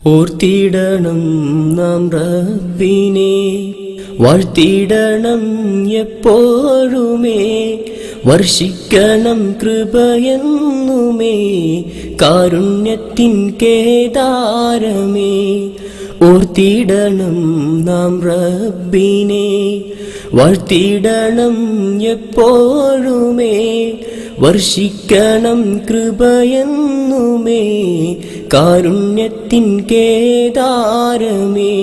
ഓർത്തിടണം നാം റബ്ബിനെ, വാഴ്ത്തിടണം എപ്പോഴുമേ, വർഷിക്കണം കൃപയെന്നുമേ, കാരുണ്യത്തിൻ കേദാരമേ. ഓർത്തിടണം നാം റബ്ബിനെ, വാഴ്ത്തിടണം എപ്പോഴുമേ, വർഷിക്കണം കൃപയെന്നുമേ, കാരുണ്യത്തിൻ കേദാരമേ.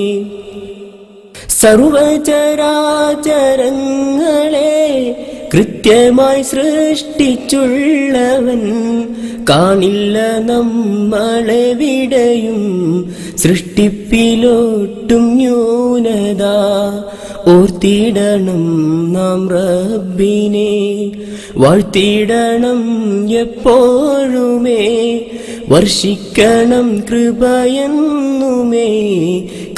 സർവചരാചരങ്ങളെ കൃത്യമായി സൃഷ്ടിച്ചുള്ളവൻ, കാണില്ല നമ്മളെവിടെയും സൃഷ്ടിപ്പിലോട്ടും ന്യൂനത. ഓർത്തിടണം നാം റബ്ബിനെ, വാഴ്ത്തിടണം എപ്പോഴുമേ, വർഷിക്കണം കൃപയെന്നുമേ,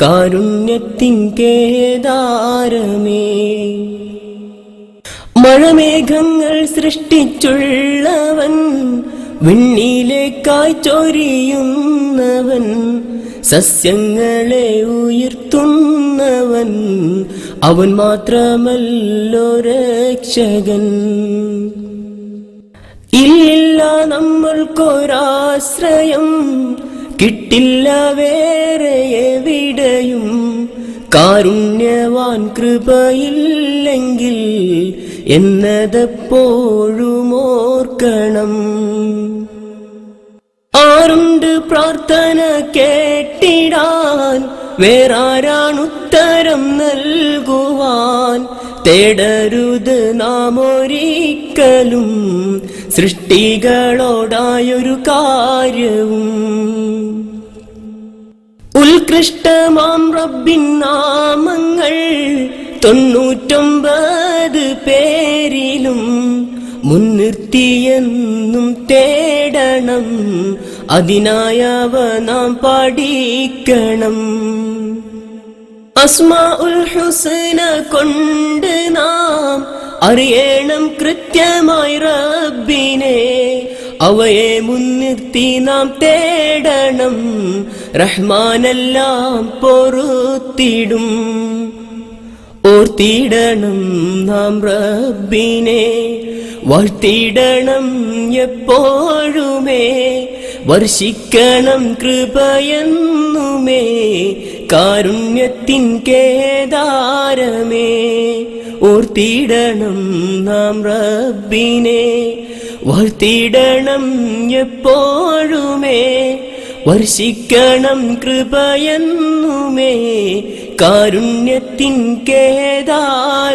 കാരുണ്യത്തിൻ കേദാരമേ. മഴമേഘങ്ങൾ സൃഷ്ടിച്ചുള്ളവൻ, വിണ്ണിലേക്കായി ചൊരിയുന്നവൻ, സസ്യങ്ങളെ ഉയർത്തുന്നവൻ, അവൻ മാത്രമല്ലോ രക്ഷകൻ. ഇല്ല നമ്മൾക്കൊരാശ്രയം, കിട്ടില്ല വേറെ എവിടെയും, കാരുണ്യവാൻ കൃപയില്ലെങ്കിൽ എന്നതെപ്പോഴും ഓർക്കണം. ആരുണ്ട് പ്രാർത്ഥന കേട്ടിടാൻ, വേറാരാണുത്തരം നൽകുവാൻ? തേടരുത് നാം ഒരിക്കലും സൃഷ്ടികളോടായൊരു കാര്യവും. ഉത്കൃഷ്ടമാം റബ്ബിൻ നാമങ്ങൾ 99 പേരിലും മുൻനിർത്തിയെന്നും തേടണം, അതിനായവ നാം പഠിക്കണം. അസ്മാഉൽ ഹുസ്ന കൊണ്ട് നാം അറിയണം കൃത്യമായി റബ്ബിനെ, അവയെ മുൻനിർത്തി നാം തേടണം, റഹ്മാനെല്ലാം പൊറുത്തിടും. ഓർത്തിടണം നാം റബ്ബിനെ, വാഴ്ത്തിടണം എപ്പോഴുമേ, വർഷിക്കണം കൃപയെന്നുമേ, കാരുണ്യത്തിൻ കേദാരമേ. ഓർത്തിടണം നാം റബ്ബിനെ, വാഴ്ത്തിടണം എപ്പോഴുമേ, വർഷിക്കണം കൃപയെന്നുമേ, കാരുണ്യത്തിൻ കേദാരമേ.